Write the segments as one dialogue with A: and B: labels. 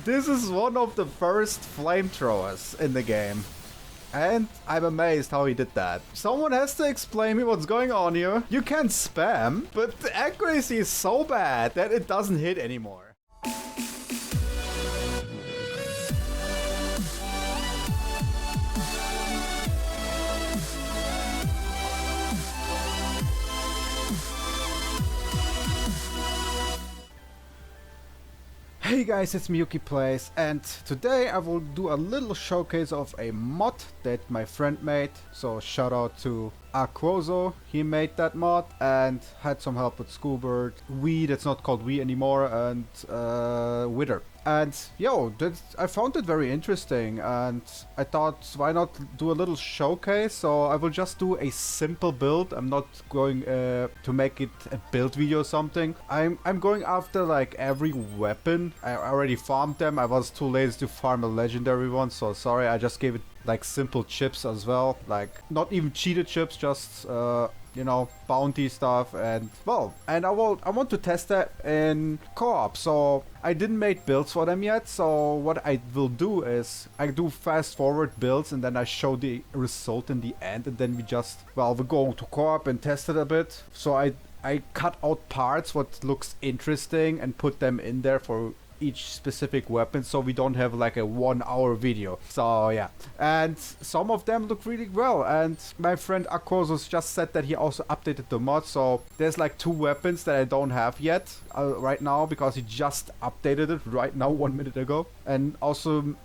A: This is one of the first flamethrowers in the game. And I'm amazed how he did that. Someone has to explain me what's going on here. You can spam, but the accuracy is so bad that it doesn't hit anymore. Hey guys, it's me YukiPlays, and today I will do a little showcase of a mod that my friend made. So shout out to Aquozo, he made that mod and had some help with Schoolbird, Wee, that's not called Wee anymore, and Wither. And yo, I found it very interesting and I thought why not do a little showcase. So I will just do a simple build. I'm not going to make it a build video or something. I'm going after like every weapon. I already farmed them. I was too lazy to farm a legendary one, so sorry. I just gave it like simple chips as well, like not even cheated chips, just you know, bounty stuff. And well, and I want to test that in co-op, so I didn't make builds for them yet. So what I will do is I do fast forward builds and then I show the result in the end, and then we go to co-op and test it a bit. So I cut out parts what looks interesting and put them in there for each specific weapon, so we don't have like a 1 hour video. So yeah, and some of them look really well, and my friend Aquosos just said that he also updated the mod, so there's like 2 weapons that I don't have yet right now, because he just updated it right now 1 minute ago. And also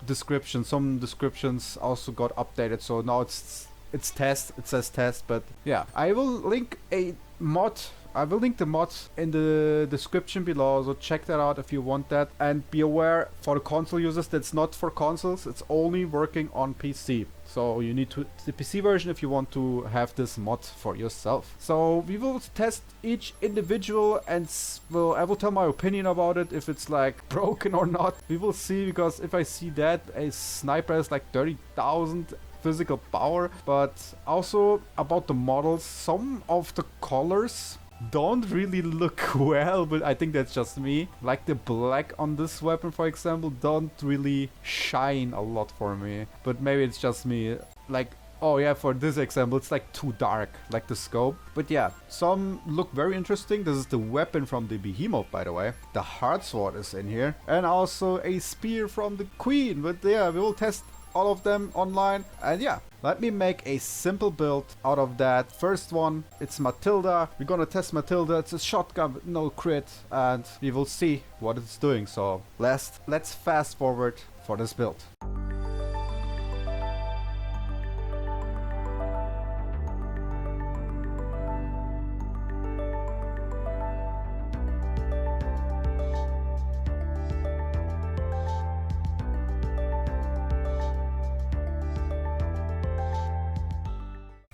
A: some descriptions also got updated, so now it's test, it says test. But yeah, I will link a mod. I will link the mod in the description below, so check that out if you want that. And be aware, for the console users, that's not for consoles, it's only working on PC. So you need the PC version if you want to have this mod for yourself. So we will test each individual and I will tell my opinion about it, if it's like broken or not. We will see, because if I see that a sniper has like 30,000 physical power. But also about the models, some of the colors don't really look well, but I think that's just me. Like the black on this weapon, for example, don't really shine a lot for me, but maybe it's just me. Like, oh yeah, for this example, it's like too dark, like the scope. But yeah, some look very interesting. This is the weapon from the Behemoth, by the way. The hard sword is in here, and also a spear from the Queen. But yeah, we will test all of them online. And yeah, let me make a simple build out of that. First one, it's Matilda. We're gonna test Matilda. It's a shotgun with no crit, and we will see what it's doing. So let's fast forward for this build.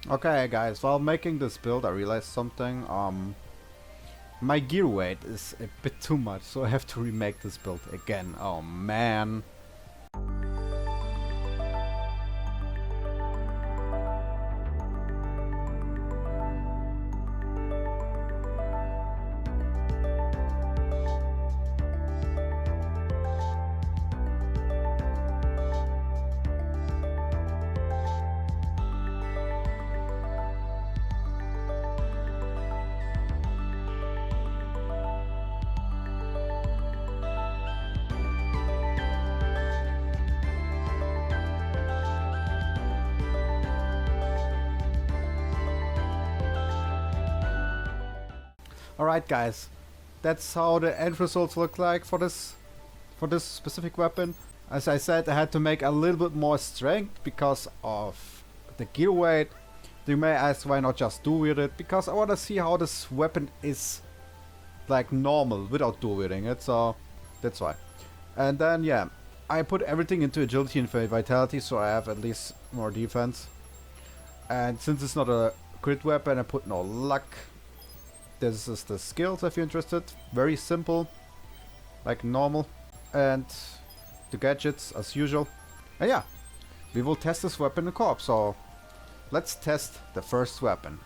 A: Okay guys, while making this build I realized something. My gear weight is a bit too much, so I have to remake this build again. Oh man. Alright guys, that's how the end results look like for this specific weapon. As I said, I had to make a little bit more strength because of the gear weight. You may ask why not just dual wield it, because I want to see how this weapon is like normal without dual wielding it, so that's why. And then yeah, I put everything into agility and vitality, so I have at least more defense. And since it's not a crit weapon, I put no luck. This is the skills if you're interested. Very simple, like normal. And the gadgets as usual. And yeah, we will test this weapon in co-op, so let's test the first weapon.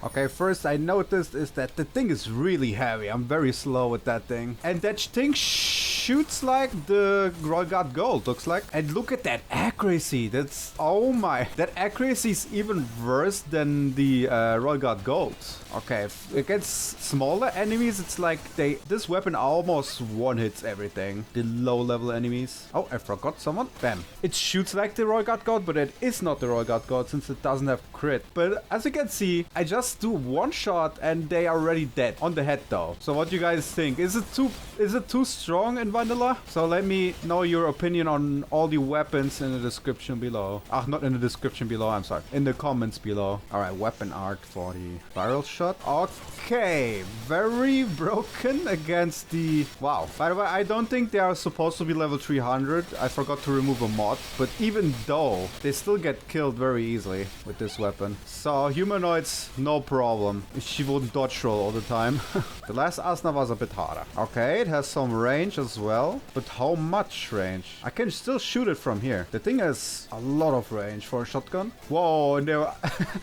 A: Okay, first I noticed is that the thing is really heavy. I'm very slow with that thing. And that thing shoots like the Royal Guard Gold, looks like. And look at that accuracy. That's, oh my. That accuracy is even worse than the Royal Guard Gold. Okay, against smaller enemies, it's like this weapon almost one-hits everything. The low-level enemies. Oh, I forgot someone. Bam. It shoots like the Royal Guard Gold, but it is not the Royal Guard Gold since it doesn't have crit. But as you can see, I just do one shot and they are already dead. On the head though. So what do you guys think? Is it too strong in vanilla? So let me know your opinion on all the weapons in the description below. Ah, not in the description below, I'm sorry. In the comments below. Alright, weapon art for the Baral Shot. Okay, very broken against the... Wow. By the way, I don't think they are supposed to be level 300. I forgot to remove a mod. But even though, they still get killed very easily with this weapon. So humanoids, no problem. She wouldn't dodge roll all the time. The last Asna was a bit harder. Okay, it has some range as well. But how much range? I can still shoot it from here. The thing has a lot of range for a shotgun. Whoa, and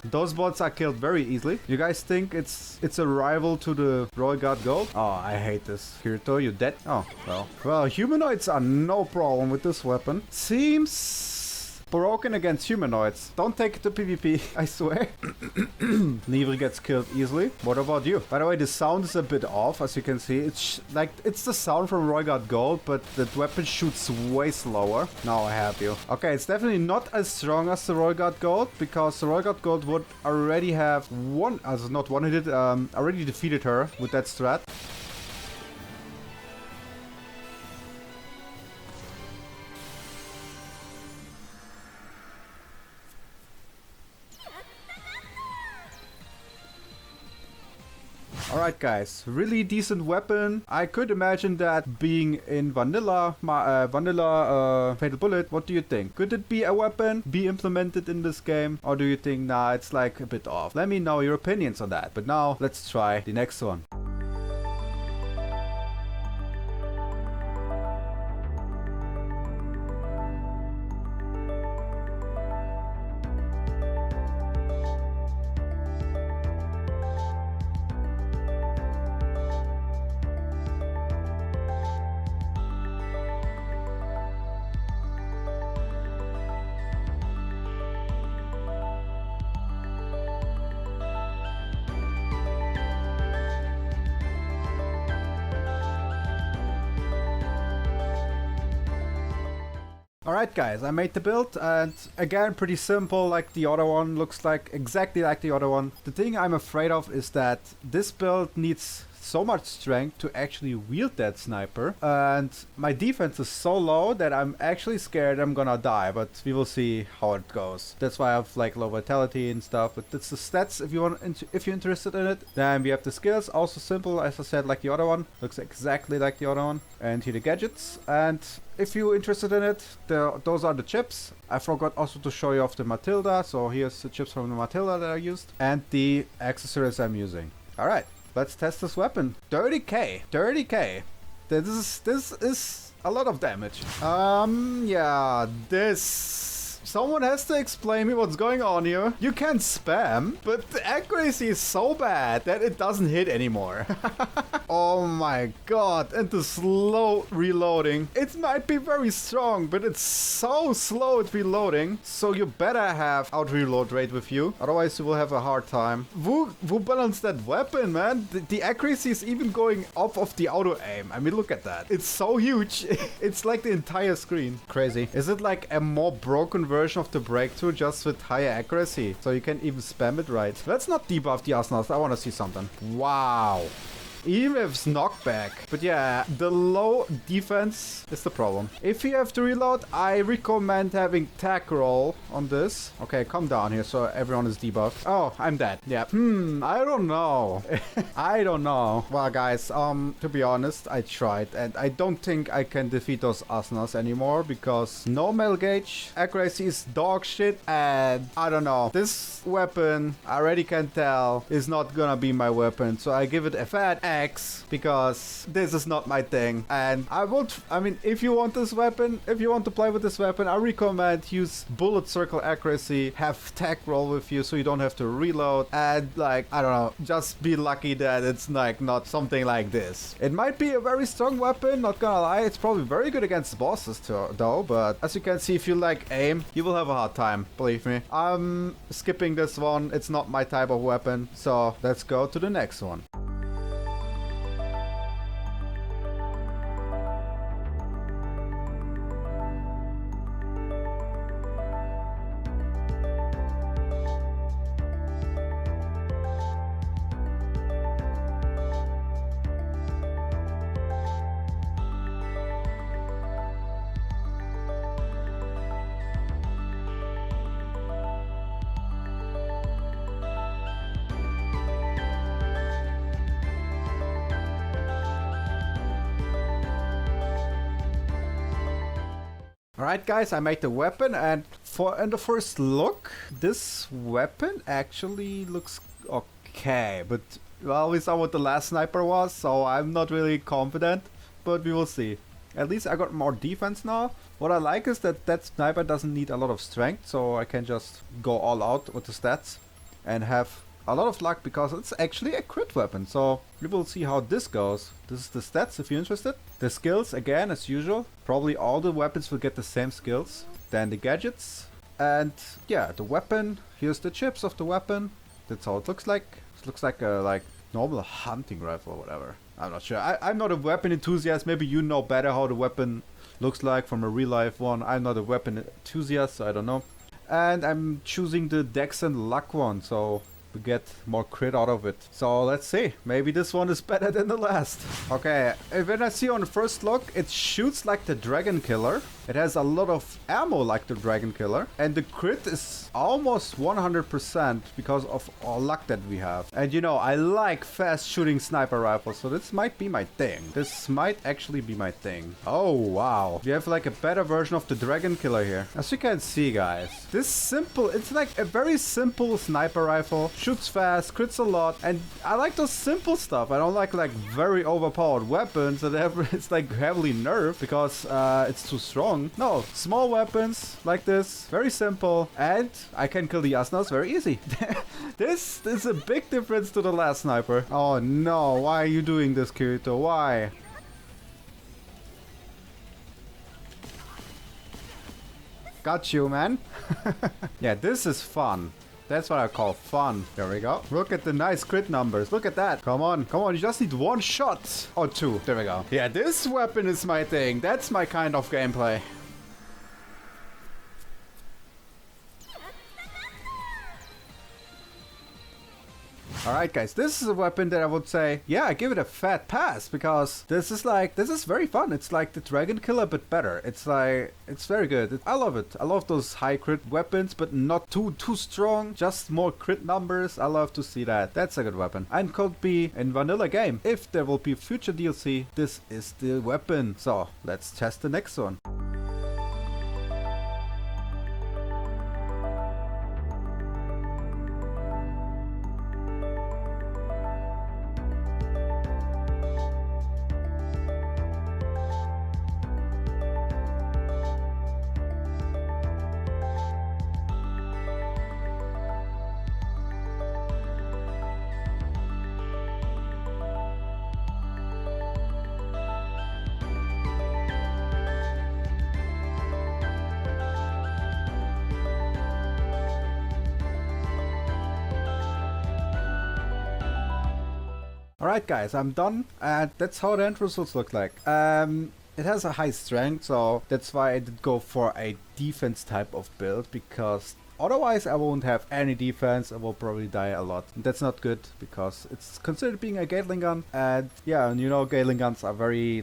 A: those bots are killed very easily. You guys think it's a rival to the Royal Guard Gold? Oh, I hate this. Kirito, you dead? Oh, well. Well, humanoids are no problem with this weapon. Seems broken against humanoids. Don't take it to PvP, I swear. Neither gets killed easily. What about you? By the way, the sound is a bit off, as you can see. It's the sound from Royal Guard Gold, but the weapon shoots way slower. Now I have you. Okay, it's definitely not as strong as the Royal Guard Gold, because the Royal Guard Gold would already have already defeated her with that strat. Alright guys, really decent weapon. I could imagine that being in vanilla Fatal Bullet. What do you think? Could it be a weapon, be implemented in this game? Or do you think, nah, it's like a bit off? Let me know your opinions on that. But now, let's try the next one. Alright guys, I made the build and again pretty simple like the other one, looks like exactly like the other one. The thing I'm afraid of is that this build needs so much strength to actually wield that sniper, and my defense is so low that I'm actually scared I'm gonna die, but we will see how it goes. That's why I have like low vitality and stuff, but that's the stats if you're interested in it. Then we have the skills, also simple as I said, like the other one, looks exactly like the other one. And here the gadgets, and if you're interested in it, those are the chips. I forgot also to show you off the Matilda, so here's the chips from the Matilda that I used and the accessories I'm using. Alright. Let's test this weapon. 30k. 30k. This is a lot of damage. Yeah, this... Someone has to explain me what's going on here. You can spam, but the accuracy is so bad that it doesn't hit anymore. Oh my god. And the slow reloading. It might be very strong, but it's so slow at reloading. So you better have out reload rate with you. Otherwise you will have a hard time. Who balanced that weapon, man? The accuracy is even going off of the auto aim. I mean, look at that. It's so huge. It's like the entire screen. Crazy. Is it like a more broken version of the breakthrough, just with higher accuracy, so you can even spam it right? Let's not debuff the Asnas. I want to see something. Wow. Even if it's knockback. But yeah, the low defense is the problem. If you have to reload, I recommend having tack roll on this. Okay, come down here so everyone is debuffed. Oh, I'm dead. Yeah. I don't know. I don't know. Well, guys, to be honest, I tried and I don't think I can defeat those Asnas anymore because no metal gauge, accuracy is dog shit, and I don't know. This weapon, I already can tell, is not gonna be my weapon, so I give it a fat X, because this is not my thing. And I mean, if you want this weapon, if you want to play with this weapon, I recommend use bullet circle accuracy, have tech roll with you so you don't have to reload, and like, I don't know, just be lucky that it's like not something like this. It might be a very strong weapon, not gonna lie. It's probably very good against bosses too, though, but as you can see, if you like aim, you will have a hard time, believe me. I'm skipping this one. It's not my type of weapon, so let's go to the next one. Alright guys, I made the weapon, and in the first look, this weapon actually looks okay, but well, we saw what the last sniper was, so I'm not really confident, but we will see. At least I got more defense now. What I like is that that sniper doesn't need a lot of strength, so I can just go all out with the stats and have a lot of luck, because it's actually a crit weapon. So we will see how this goes. This is the stats if you're interested. The skills, again, as usual. Probably all the weapons will get the same skills. Then the gadgets. And yeah, the weapon. Here's the chips of the weapon. That's how it looks like. It looks like a normal hunting rifle or whatever. I'm not sure. I'm not a weapon enthusiast. Maybe you know better how the weapon looks like from a real life one. I'm not a weapon enthusiast, so I don't know. And I'm choosing the Dex and Luck one, so we get more crit out of it. So let's see. Maybe this one is better than the last. Okay, when I see on the first look, it shoots like the Dragon Killer. It has a lot of ammo like the Dragon Killer. And the crit is almost 100% because of all luck that we have. And you know, I like fast shooting sniper rifles, so this might be my thing. This might actually be my thing. Oh, wow. We have like a better version of the Dragon Killer here. As you can see, guys, this simple, it's like a very simple sniper rifle. Shoots fast, crits a lot, and I like those simple stuff. I don't like very overpowered weapons that it's like heavily nerfed because it's too strong. No, small weapons like this, very simple, and I can kill the Yasnas very easy. This is a big difference to the last sniper. Oh no, why are you doing this, Kirito? Why? Got you, man. Yeah, this is fun. That's what I call fun. There we go. Look at the nice crit numbers. Look at that. Come on. Come on. You just need one shot. Or two. There we go. Yeah, this weapon is my thing. That's my kind of gameplay. Alright guys, this is a weapon that I would say, yeah, I give it a fat pass, because this is very fun. It's like the Dragon Killer, but better. It's very good. I love it. I love those high crit weapons, but not too strong. Just more crit numbers. I love to see that. That's a good weapon. And could be in vanilla game. If there will be future DLC, this is the weapon. So let's test the next one. Alright guys, I'm done, and that's how the end results look like. It has a high strength, so that's why I did go for a defense type of build, because otherwise I won't have any defense. I will probably die a lot. And that's not good, because it's considered being a Gatling gun, and yeah, and you know, Gatling guns are very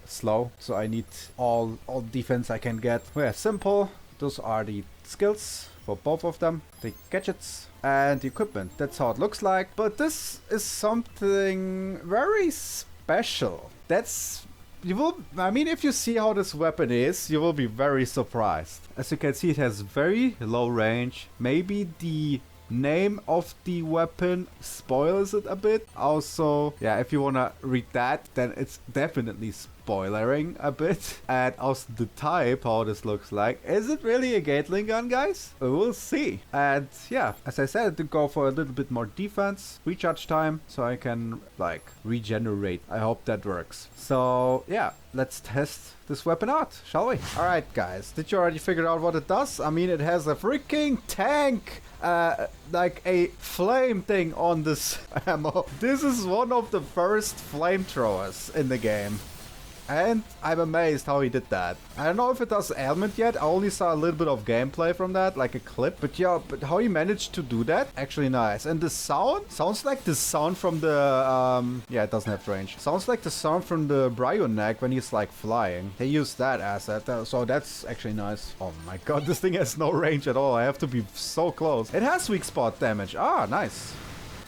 A: slow, so I need all defense I can get. Well, yeah, simple. Those are the skills for both of them, the gadgets and the equipment. That's how it looks like. But this is something very special. I mean, if you see how this weapon is, you will be very surprised. As you can see, it has very low range. Maybe the name of the weapon spoils it a bit. Also, yeah, if you wanna read that, then it's definitely spoilering a bit. And also the type, how this looks like. Is it really a Gatling gun, guys? We will see. And yeah, as I said, to go for a little bit more defense, recharge time, so I can like regenerate. I hope that works. So yeah, let's test this weapon out, shall we? Alright guys, did you already figure out what it does? I mean, it has a freaking tank, like a flame thing on this ammo. This is one of the first flamethrowers in the game. And I'm amazed how he did that. I don't know if it does ailment yet. I only saw a little bit of gameplay from that, like a clip. But yeah, but how he managed to do that, actually nice. And the sound sounds like the sound from the, yeah, it doesn't have range. Sounds like the sound from the Bryoneck when he's like flying. They use that asset, so that's actually nice. Oh my god, this thing has no range at all. I have to be so close. It has weak spot damage. Ah, nice.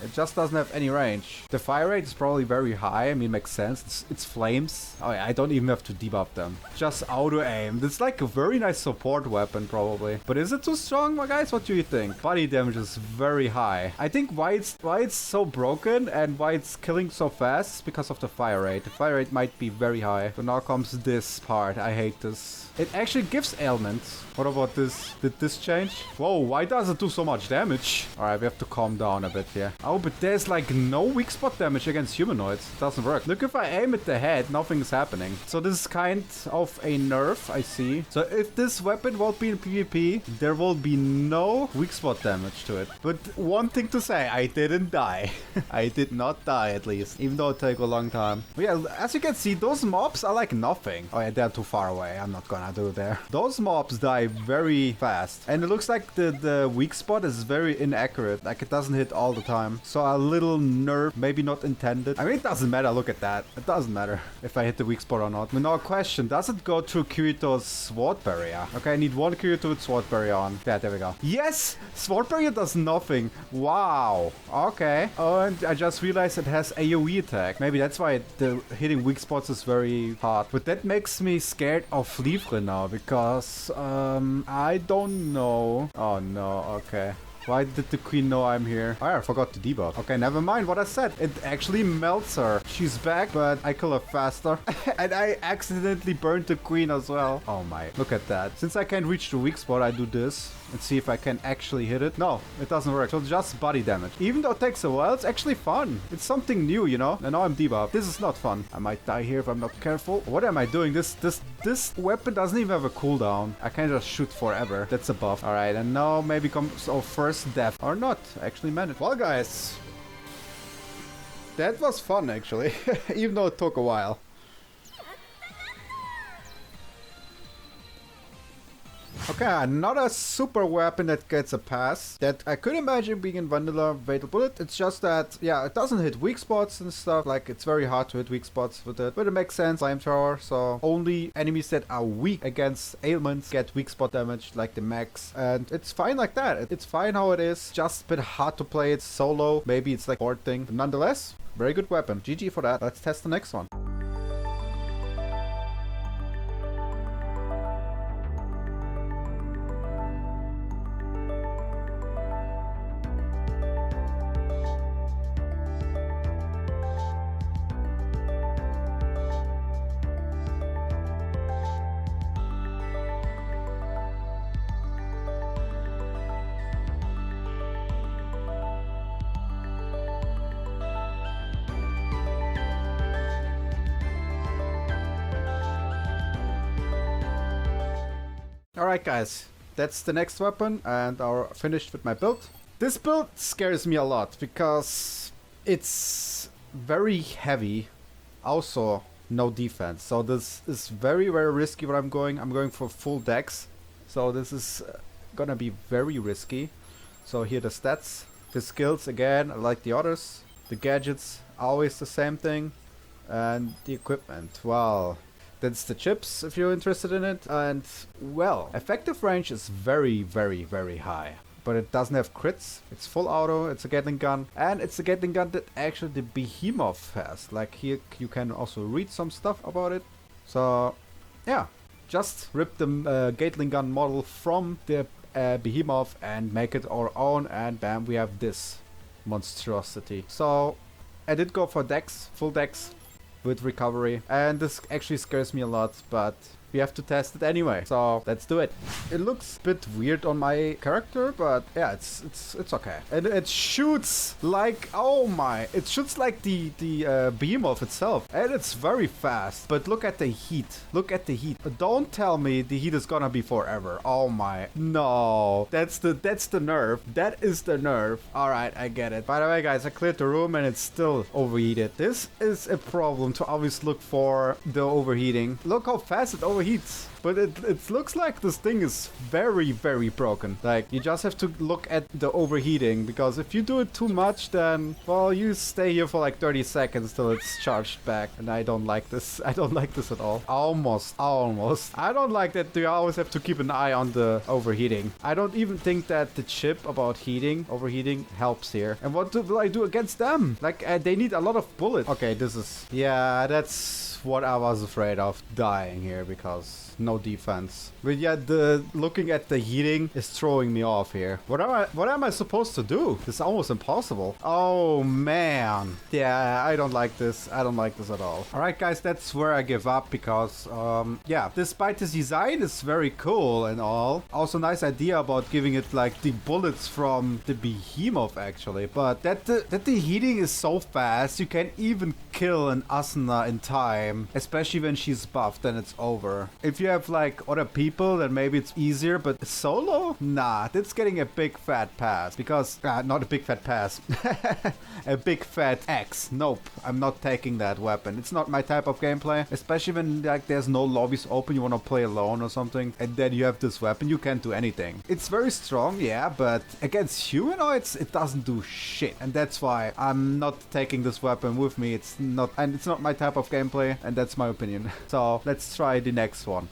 A: It just doesn't have any range. The fire rate is probably very high. I mean, makes sense. It's flames. Oh yeah, I don't even have to debuff them. Just auto aim. It's like a very nice support weapon, probably. But is it too strong, my guys? What do you think? Body damage is very high. I think why it's so broken and why it's killing so fast is because of the fire rate. The fire rate might be very high. So now comes this part. I hate this. It actually gives ailments. What about this? Did this change? Whoa, why does it do so much damage? Alright, we have to calm down a bit here. Oh, but there's like no weak spot damage against humanoids. It doesn't work. Look, if I aim at the head, nothing is happening. So this is kind of a nerf, I see. So if this weapon won't be in PvP, there will be no weak spot damage to it. But one thing to say, I didn't die. I did not die, at least. Even though it took a long time. But yeah, as you can see, those mobs are like nothing. Oh yeah, they're too far away. I'm not gonna do there. Those mobs die very fast. And it looks like the weak spot is very inaccurate. Like it doesn't hit all the time. So a little nerf, maybe not intended. I mean, it doesn't matter. Look at that. It doesn't matter if I hit the weak spot or not. But now a question. Does it go through Kirito's sword barrier? Okay, I need one Kirito with sword barrier on. Yeah, there we go. Yes! Sword barrier does nothing. Wow. Okay. Oh, and I just realized it has AoE attack. Maybe that's why the hitting weak spots is very hard. But that makes me scared of Flamethrower now, because I don't know. Oh no, okay. Why did the queen know I'm here? Oh, I forgot to debuff. Okay, never mind what I said. It actually melts her. She's back, but I kill her faster. And I accidentally burned the queen as well. Oh my, look at that. Since I can't reach the weak spot, I do this and see if I can actually hit it. No, it doesn't work. So just body damage. Even though it takes a while, it's actually fun. It's something new, you know? And now I'm debuffed. This is not fun. I might die here if I'm not careful. What am I doing? This weapon doesn't even have a cooldown. I can just shoot forever. That's a buff. All right, and now maybe comes our first death. Or not. I actually managed. Well, guys, that was fun, actually. Even though it took a while. Okay, another super weapon that gets a pass that I could imagine being in vanilla Fatal Bullet. It's just that, yeah, it doesn't hit weak spots and stuff. Like, it's very hard to hit weak spots with it. But it makes sense. Flamethrower, so only enemies that are weak against ailments get weak spot damage, like the max. And it's fine like that. It's fine how it is. Just a bit hard to play it solo. Maybe it's like a board thing. But nonetheless, very good weapon. GG for that. Let's test the next one. Alright guys, that's the next weapon and I'm finished with my build. This build scares me a lot because it's very heavy, also no defense. So this is very, very risky what I'm going. I'm going for full dex. So this is gonna be very risky. So here the stats, the skills again, like the others. The gadgets, always the same thing. And the equipment, well, that's the chips if you're interested in it. And well, effective range is very, very, very high. But it doesn't have crits. It's full auto, it's a Gatling gun. And it's a Gatling gun that actually the Behemoth has. Like here you can also read some stuff about it. So yeah, just rip the Gatling gun model from the a behemoth and make it our own, and bam, we have this monstrosity. So I did go for dex, full dex with recovery, and this actually scares me a lot, but we have to test it anyway, so let's do it. It looks a bit weird on my character, but yeah, it's okay. And it shoots like, oh my, it shoots like the behemoth itself, and it's very fast. But look at the heat. Look at the heat. Don't tell me the heat is gonna be forever. Oh my, no, that's the nerve. That is the nerve. All right, I get it. By the way, guys, I cleared the room and it's still overheated. This is a problem to always look for the overheating. Look how fast it overheats. But it looks like this thing is very, very broken. Like, you just have to look at the overheating, because if you do it too much, then, well, you stay here for like 30 seconds till it's charged back. And I don't like this. I don't like this at all. Almost. I don't like that you always have to keep an eye on the overheating. I don't even think that the chip about overheating helps here. And what will I do against them? Like, they need a lot of bullets. Okay, this is... Yeah, that's what I was afraid of, dying here, because no defense. But yeah, the looking at the heating is throwing me off here. What am I supposed to do? It's almost impossible. Oh man. Yeah, I don't like this. I don't like this at all. Alright guys, that's where I give up, because yeah, despite this design is very cool and all. Also nice idea about giving it like the bullets from the behemoth actually. But that the heating is so fast, you can even kill an Asuna in time. Especially when she's buffed, then it's over. If you have like other people, then maybe it's easier, but solo? Nah, that's getting a big fat pass. Because, not a big fat pass. A big fat X. Nope, I'm not taking that weapon. It's not my type of gameplay. Especially when like there's no lobbies open, you want to play alone or something, and then you have this weapon, you can't do anything. It's very strong, yeah, but against humanoids, it doesn't do shit. And that's why I'm not taking this weapon with me. It's not my type of gameplay, and that's my opinion. So let's try the next one.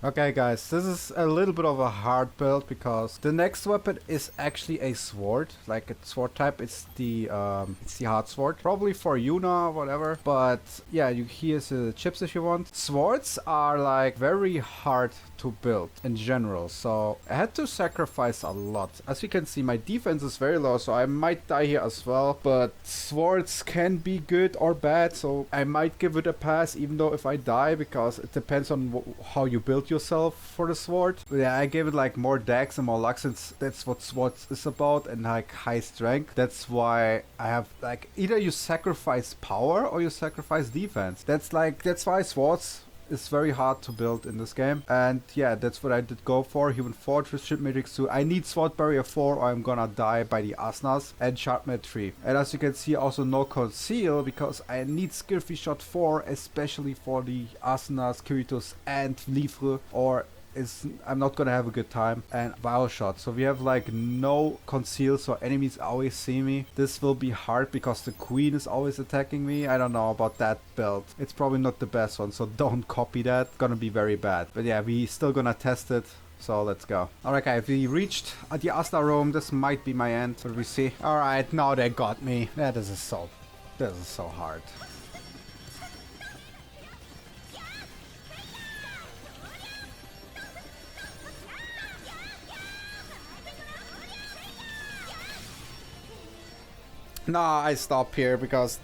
A: Okay guys, this is a little bit of a hard build because the next weapon is actually a sword, like a sword type. It's the hard sword, probably for Yuna or whatever. But yeah, here's the chips if you want. Swords are like very hard to build in general, so I had to sacrifice a lot. As you can see, my defense is very low, so I might die here as well. But swords can be good or bad, so I might give it a pass even though if I die, because it depends on how you build yourself for the sword. But yeah, I gave it like more dex and more luck, since that's what swords is about, and like high strength. That's why I have like either you sacrifice power or you sacrifice defense. That's why swords is very hard to build in this game. And yeah, that's what I did go for. Human Fortress, Ship Matrix 2. I need Sword Barrier 4 or I'm gonna die by the Asnas, and Sharpmet 3. And as you can see, also no Conceal, because I need Skillfree Shot 4, especially for the Asnas, Kiritos and Livre, or I'm not gonna have a good time. And Baral Shot. So we have like no conceal, so enemies always see me. This will be hard because the queen is always attacking me. I don't know about that build. It's probably not the best one, so don't copy that. It's gonna be very bad. But yeah, we still gonna test it. So let's go. Alright guys, we reached the Asna room. This might be my end. What do we see? Alright, now they got me. Yeah, this is so hard. Nah, I stop here because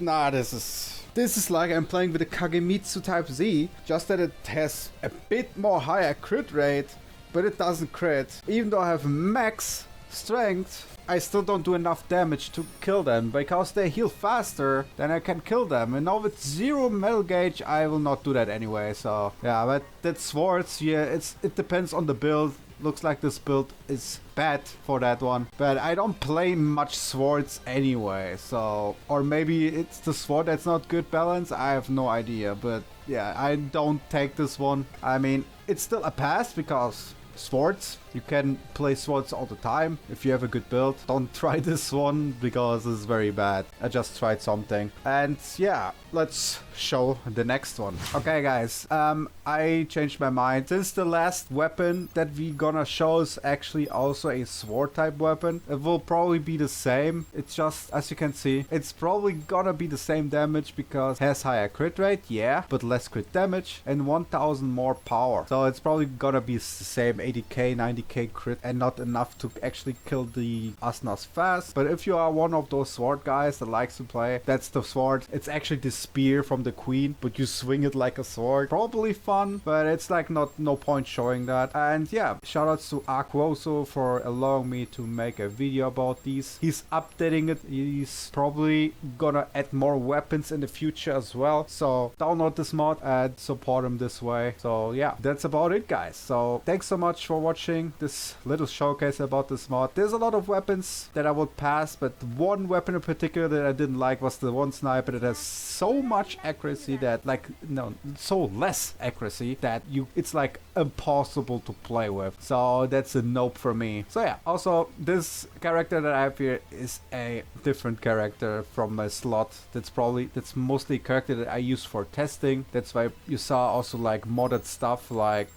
A: this is like I'm playing with a Kagemitsu Type Z, just that it has a bit more higher crit rate, but it doesn't crit. Even though I have max strength, I still don't do enough damage to kill them, because they heal faster than I can kill them. And now with 0 metal gauge, I will not do that anyway. So yeah, but that swords, yeah, it depends on the build. Looks like this build is bad for that one, but I don't play much swords anyway, so, or maybe it's the sword that's not good balance, I have no idea, but yeah, I don't take this one. I mean, it's still a pass because swords, you can play swords all the time if you have a good build. Don't try this one because it's very bad. I just tried something, and yeah, let's show the next one. Okay guys, I changed my mind. Since the last weapon that we gonna show is actually also a sword type weapon, it will probably be the same. It's just, as you can see, it's probably gonna be the same damage because it has higher crit rate, yeah, but less crit damage and 1000 more power. So it's probably gonna be the same 80k, 90k crit, and not enough to actually kill the Asnas fast. But if you are one of those sword guys that likes to play, that's the sword. It's actually the spear from the queen, but you swing it like a sword. Probably fun, but it's like no point showing that. And yeah, shoutouts to Aquoso for allowing me to make a video about these. He's updating it. He's probably gonna add more weapons in the future as well. So download this mod and support him this way. So yeah, that's about it guys. So thanks so much for watching this little showcase about this mod. There's a lot of weapons that I would pass, but one weapon in particular that I didn't like was the one sniper that has so much accuracy that, like, no, so less accuracy that it's like impossible to play with. So that's a nope for me. So yeah, also this character that I have here is a different character from my slot. That's mostly a character that I use for testing. That's why you saw also like modded stuff like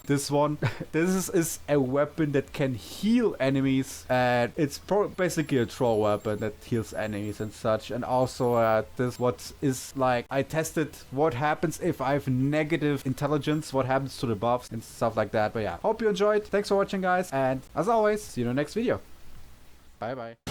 A: this one. This is a weapon that can heal enemies, and it's basically a troll weapon that heals enemies and such. And also this what is like, I tested what happens if I have negative intelligence, what happens to the buffs and stuff like that. But yeah, hope you enjoyed. Thanks for watching guys, and as always, see you in the next video. Bye bye.